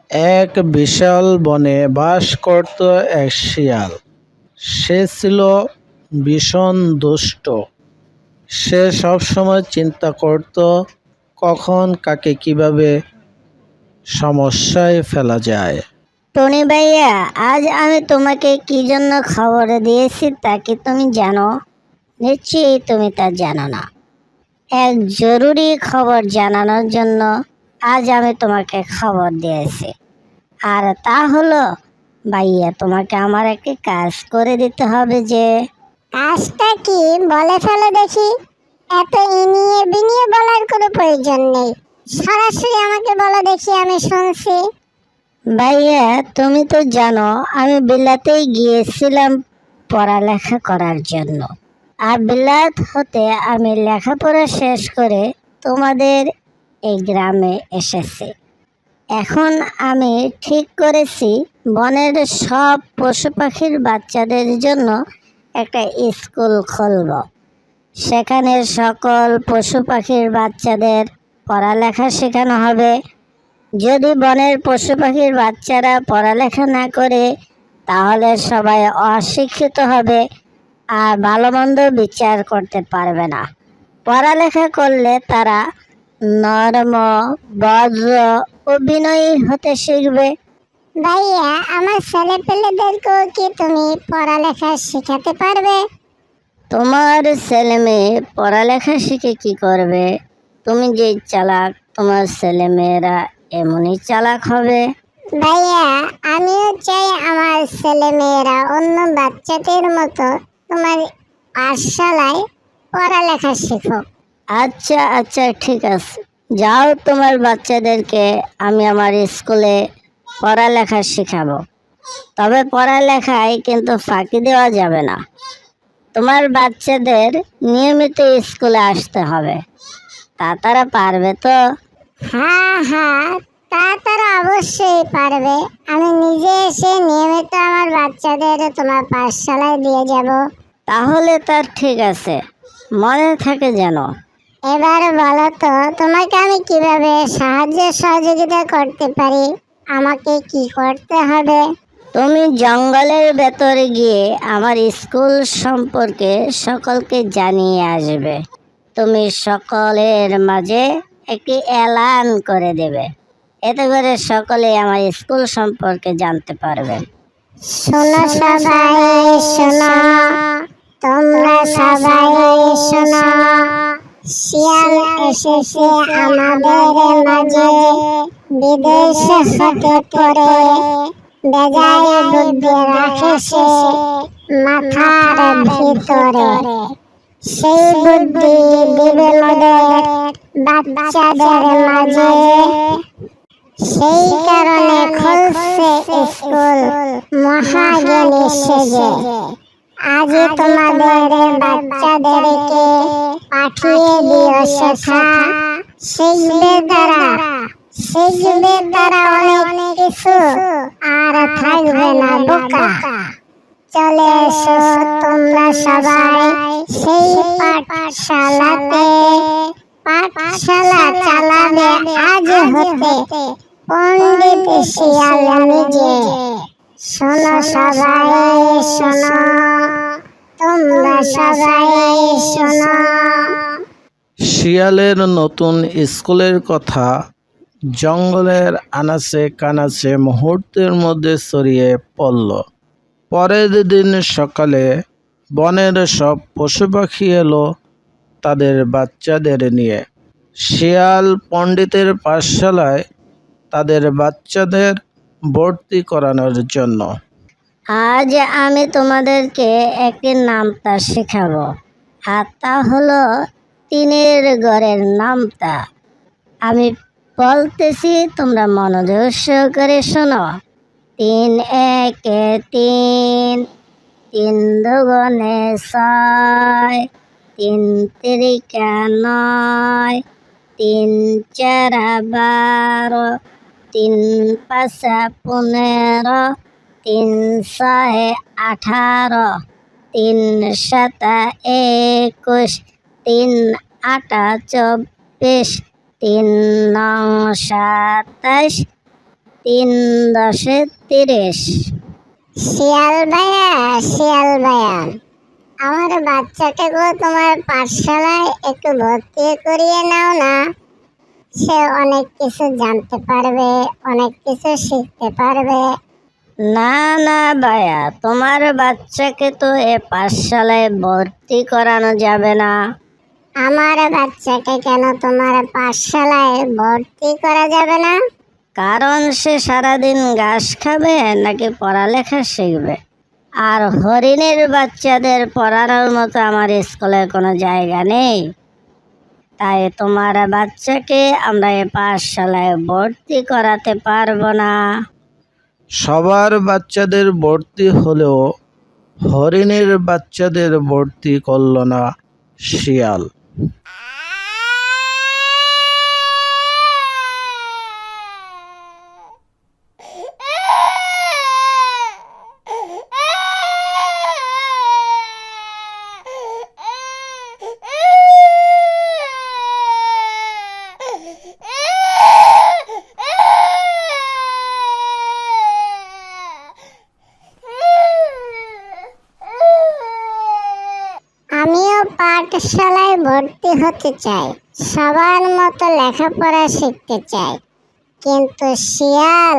এক বিশাল বনে বাস করত এক শিয়াল। সে ছিল ভীষণ দুষ্ট। সে সবসময় চিন্তা করত কখন কাকে কিভাবে সমস্যায় ফেলা যায়। টনি ভাইয়া, আজ আমি তোমাকে কি জন্য খবর দিয়েছি তা কি তুমি জানো? নিশ্চয়ই তুমি তা জানো না। এক জরুরি খবর জানানোর জন্য আজ আমি তোমাকে খবর দিয়েছি। আর তা হলো, ভাইয়া, তোমাকে আমার একটি কাজ করে দিতে হবে। যে কাজটা কি বলে ফেলো দেখি। এত ইনিয়ে বিনিয়ে বলার কোনো প্রয়োজন নেই, সরাসরি আমাকে বলো দেখি, আমি শুনছি। ভাইয়া, তুমি তো জানো আমি বিলাতেই গিয়েছিলাম পড়ালেখা করার জন্য। আর বিলাত হতে আমি লেখাপড়া শেষ করে তোমাদের এই গ্রামে এসেছি। এখন আমি ঠিক করেছি বনের সব পশু পাখির বাচ্চাদের জন্য একটা স্কুল খুলব। সেখানে সকল পশু পাখির বাচ্চাদের পড়ালেখা শেখানো হবে। যদি বনের পশু পাখির বাচ্চারা পড়ালেখা না করে তাহলে সবাই অশিক্ষিত হবে আর ভালো মন্দ বিচার করতে পারবে না। পড়ালেখা করলে তারা নরম, ভদ্র ও বিনয়ী হতে শিখবে। ভাইয়া, আমার ছেলেপেলেদেরকেও কি তুমি পড়ালেখা শেখাতে পারবে? তোমার ছেলে মেয়ে পড়ালেখা শিখে কি করবে? তুমি যে চালাক, তোমার ছেলে মেয়েরা এমনই চালাক হবে। ভাইয়া, আমিও চাই আমার ছেলে মেয়েরা অন্য বাচ্চাদের মতো তোমার পাঠশালায় পড়ালেখা শেখো। আচ্ছা আচ্ছা, ঠিক আছে, যাও, তোমার বাচ্চাদেরকে আমি আমার স্কুলে পড়ালেখা শেখাবো। তবে পড়ালেখায় কিন্তু ফাঁকি দেওয়া যাবে না। তোমার বাচ্চাদের নিয়মিত স্কুলে আসতে হবে। তা তারা পারবে তো? হ্যাঁ হ্যাঁ, তা তারা অবশ্যই পারবে। আমি নিজে এসে নিয়মিত আমার বাচ্চাদের তোমার পাঠশালায় দিয়ে যাব। তাহলে তার ঠিক আছে, মনে থাকে যেন। এবার বলো তো, তোমাকে আমি কিভাবে সাহায্য সহযোগিতা করতে পারি? আমাকে কি করতে হবে? তুমি জঙ্গলের ভেতরে গিয়ে আমার স্কুল সম্পর্কে সকলকে জানিয়ে আসবে। তুমি সকলের মাঝে একটি এলান করে দেবে। এতে করে সকলে আমার স্কুল সম্পর্কে জানতে পারবে। শোনো সবাই, শোনো, তোমরা সবাই শোনো। শিয়াল এসেছে আমাদের মাঝে, বিদেশ হতে পড়ে বেজায় বুদ্ধি রাখে সে মাথার ভিতরে। সেই বুদ্ধি দিবে মোদের বাচ্চাদের মাঝে। সেই কারণে খুলছে স্কুল মহাজ্ঞানী সেজে। আজই তোমাদের বাচ্চাদেরকে পাঠিয়ে দিও শেখা। শিখবে তারা অনেক কিছু, আর থাকবে না বোকা। চলে এসো তোমরা সবাই সেই পাঠশালাতে। পাঠশালা চালাবে আজ হতে পণ্ডিত শিয়াল নিজে। শোনো সবাই, শোনো, তোমরা সবাই শোনো। শিয়ালের নতুন স্কুলের কথা জঙ্গলের আনাচে কানাচে মুহূর্তের মধ্যে ছড়িয়ে পড়ল। পরের দিন সকালে বনের সব পশু পাখি এলো তাদের বাচ্চাদের নিয়ে শিয়াল পণ্ডিতের পাঠশালায় তাদের বাচ্চাদের ভর্তি করানোর জন্য। আজ আমি তোমাদেরকে একটি নামতা শেখাবো, আর তা হলো তিনের ঘরের নামতা। আমি বলতেছি, তোমরা মনোযোগ সহকারে শোনো। ৩ একে ৩, ৩ দুগুণে ৬, ৩ তিরিকা ৯, ৩ চারা ১২, ৩ পাঁচা ১৫, ৩ ছয়ে ১৮, ৩ সাতা ২১, ৩ আটা ২৪, ৩ নং ২৭, 3×10=30। শিয়াল ভাইয়া, শিয়াল ভাইয়া, আমার বাচ্চাটাকে তোমার পাঠশালায় একটু ভর্তি করিয়ে নাও না। সে অনেক কিছু জানতে পারবে, অনেক কিছু শিখতে পারবে। না না ভাইয়া, তোমার বাচ্চাকে তো এ পাঠশালায় ভর্তি করানো যাবে না। আমার বাচ্চাকে কেন তোমার পাঠশালায় ভর্তি করা যাবে না? কারণ সে সারাদিন ঘাস খাবে নাকি পড়ালেখা শিখবে? আর হরিণের বাচ্চাদের পড়ানোর মতো আমার স্কুলে কোনো জায়গা নেই। তাই তোমার বাচ্চাকে আমরা এ পাঠশালায় ভর্তি করাতে পারবো না। সবার বাচ্চাদের ভর্তি হলেও হরিণের বাচ্চাদের ভর্তি করল না শিয়াল। আমিও পাঠশালায় ভর্তি হতে চাই, সবার মতো লেখাপড়া শিখতে চাই, কিন্তু শিয়াল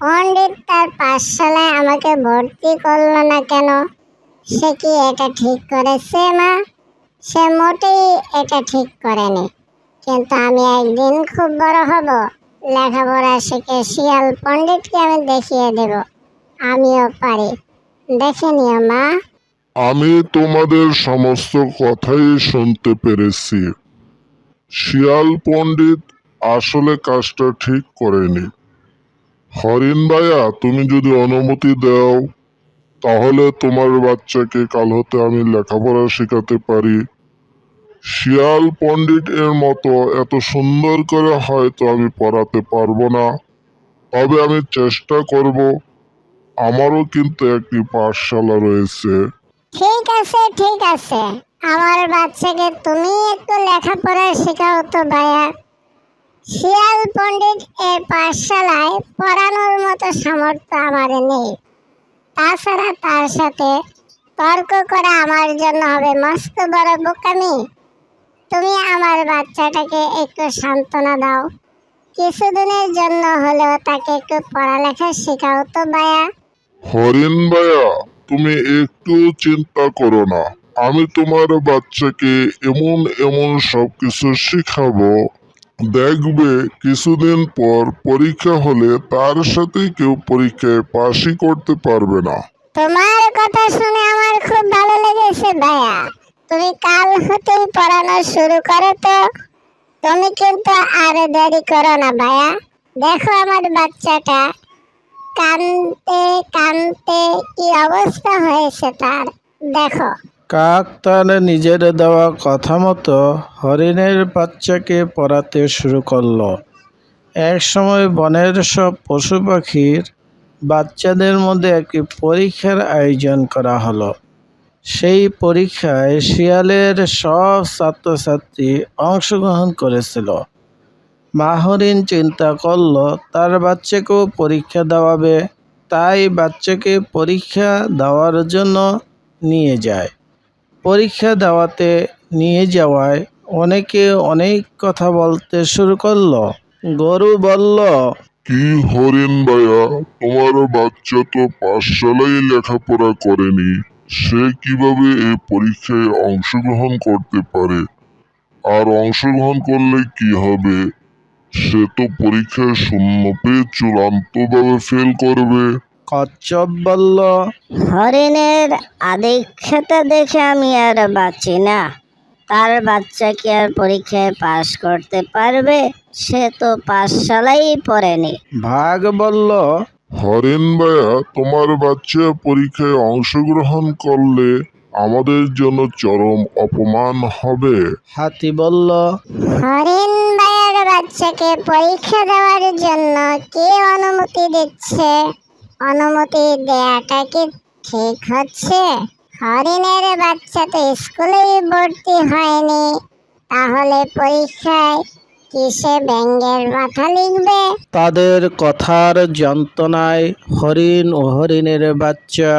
পণ্ডিত তার পাঠশালায় আমাকে ভর্তি করলো না কেন? সে কি এটা ঠিক করেছে মা? সে মোটেই এটা ঠিক করেনি। কিন্তু আমি একদিন খুব বড় হব, লেখাপড়া শিখে শিয়াল পণ্ডিতকে আমি দেখিয়ে দেব আমিও পারি। দেখে নিও মা। আমি তোমাদের সমস্ত কথাই শুনতে পেরেছি। শিয়াল পণ্ডিত আসলে কাজটা ঠিক করেনি। হরিণ ভাইয়া, তুমি যদি অনুমতি দাও তাহলে তোমার বাচ্চাকে কাল হতে আমি লেখাপড়া শেখাতে পারি। শিয়াল পণ্ডিত এর মতো এত সুন্দর করে হয়তো আমি পড়াতে পারবো না, তবে আমি চেষ্টা করব। আমারও কিন্তু একটি পাঠশালা রয়েছে। ঠিক আছে, ঠিক আছে, আমার বাচ্চাকে তুমি একটু লেখাপড়া শেখাও তো ভাইয়া। শিয়াল পণ্ডিত এর পাঠশালায় পড়ানোর মতো সামর্থ্য আমার নেই। তাছাড়া তার সাথে তর্ক করা আমার জন্য হবে মস্ত বড় বোকামি। তুমি আমার বাচ্চাটাকে একটু সান্ত্বনা দাও, কিছুদিনের জন্য হলেও তাকে একটু পড়ালেখা শেখাও তো ভাইয়া। হরিণ ভাইয়া, তুমি একটু চিন্তা করো না, আমি তোমার বাচ্চাকে এমন এমন সবকিছু শিখাবো, দেখবে কিছুদিন পর পরীক্ষা হলে তার সাথে কেউ পরীক্ষায় পাশই করতে পারবে না। তোমার কথা শুনে আমার খুব ভালো লেগেছে ভাইয়া। তুমি কাল হতেই পড়ানো শুরু করো তো। তুমি কিন্তু আর দেরি করো না ভাইয়া। দেখো আমার বাচ্চাটা কানতে কানতে কি অবস্থা হয়েছে তার, দেখো। কাক তার নিজের দেওয়া কথা মতো হরিণের বাচ্চাকে পড়াতে শুরু করলো। এক সময় বনের সব পশু পাখির বাচ্চাদের মধ্যে একটি পরীক্ষার আয়োজন করা হলো। সেই পরীক্ষায় শিয়ালের সব ছাত্রছাত্রী অংশগ্রহণ করেছিল। মা হরিণ চিন্তা করলো তার বাচ্চাকেও পরীক্ষা দেওয়াবে, তাই বাচ্চাকে পরীক্ষা দেওয়ার জন্য নিয়ে যায়। পরীক্ষা দেওয়াতে নিয়ে যাওয়ায় অনেকে অনেক কথা বলতে শুরু করলো। গরু বলল, কি হরিণ ভাইয়া, তোমার বাচ্চা তো পাঠশালায় লেখাপড়া করেনি, সে কিভাবে এই পরীক্ষায় অংশগ্রহণ করতে পারে? আর অংশগ্রহণ করলে কি হবে? সে তো পরীক্ষায় শূন্য পেয়ে চূড়ান্তভাবে ফেল করবে। কচ্ছপ বলল, হরিণের আদিক্ষেতা দেখে আমি আর বাঁচি না। তার বাচ্চা কি আর পরীক্ষায় পাশ করতে পারবে? সে তো পাঠশালাই পড়েনি। বাঘ বলল, হরিণ ভাইয়া, তোমার বাচ্চা পরীক্ষায় অংশগ্রহণ করলে আমাদের জন্য চরম অপমান হবে। হাতি বলল, হরিণ ভাইয়ের বাচ্চাকে পরীক্ষা দেওয়ার জন্য কে অনুমতি দিচ্ছে? অনুমতি দেয়াটা কি ঠিক হচ্ছে? হরিণের বাচ্চা তো স্কুলেই ভর্তি হয়নি, তাহলে পরীক্ষায় সে ব্যাঙের মাথা লিখবে? তাদের কথার যন্ত্রণায় হরিণ ও হরিণের বাচ্চা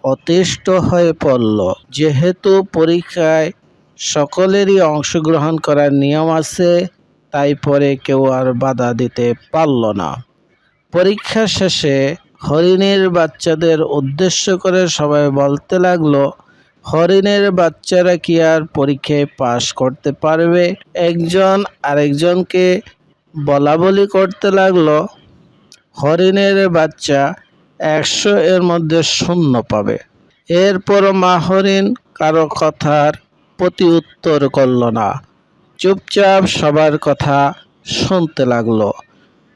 অতিষ্ঠ হয়ে পড়ল। যেহেতু পরীক্ষায় সকলেরই অংশগ্রহণ করার নিয়ম আছে, তাই পরে কেউ আর বাধা দিতে পারল না। পরীক্ষা শেষে হরিণের বাচ্চাদের উদ্দেশ্য করে সবাই বলতে লাগলো, হরিণের বাচ্চারা কি আর পরীক্ষায় পাশ করতে পারবে? একজন আরেকজনকে বলাবলি করতে লাগলো, হরিণের বাচ্চা 100 এর মধ্যে 0 পাবে। এরপর মা হরিণ কারো কথার প্রতি উত্তর করল না, চুপচাপ সবার কথা শুনতে লাগলো।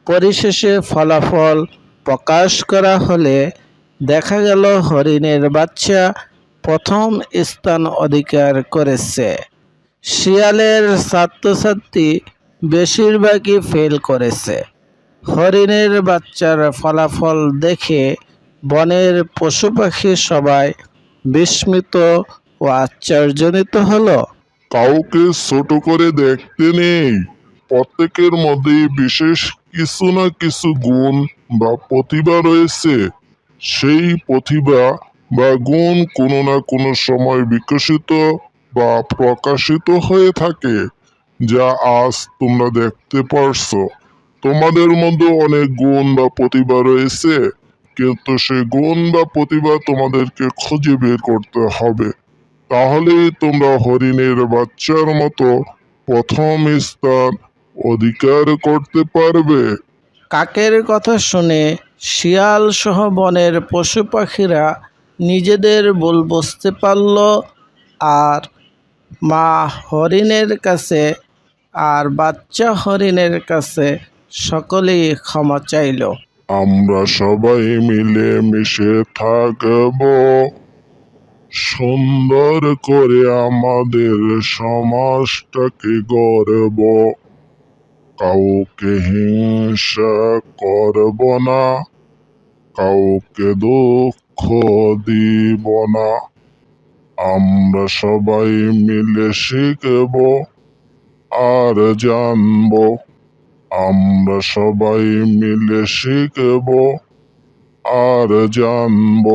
পরিশেষে ফলাফল প্রকাশ করা হলে দেখা গেল হরিণের বাচ্চা প্রথম স্থান অধিকার করেছে। শিয়ালের ছাত্রছাত্রী বেশিরভাগই ফেল করেছে। হরিণের বাচ্চার ফলাফল দেখে বনের পশু পাখি সবাই বিস্মিত ও আশ্চর্যান্বিত হলো। কাউকে ছোট করে দেখতে নেই। প্রত্যেকের মধ্যে বিশেষ কিছু না কিছু গুণ বা প্রতিভা রয়েছে। সেই প্রতিভা বা গুণ কোনো না কোনো সময় বিকশিত বা প্রকাশিত হয়ে থাকে, যা আজ তোমরা দেখতে পারছো। তোমাদের মধ্যে অনেক গুণ বা প্রতিভা রয়েছে, কিন্তু সেই গুণ বা প্রতিভা তোমাদেরকে খুঁজে বের করতে হবে। তাহলেই তোমরা হরিণের বাচ্চার মতো প্রথম স্থান অধিকার করতে পারবে। কাকের কথা শুনে শিয়াল সহ বনের পশু পাখিরা নিজেদের ভুল বুঝতে পারল আর মা হরিণের কাছে আর বাচ্চা হরিণের কাছে সকলেই ক্ষমা চাইল। আমরা সবাই মিলে মিশে থাকব, সুন্দর করে আমাদের সমাজটাকে গড়ব। কাউকে হিংসা করব না, কাউকে দুঃখ দিব না। আমরা সবাই মিলে শিখব আর জানব। আমরা সবাই মিলে শিখব আর জানব।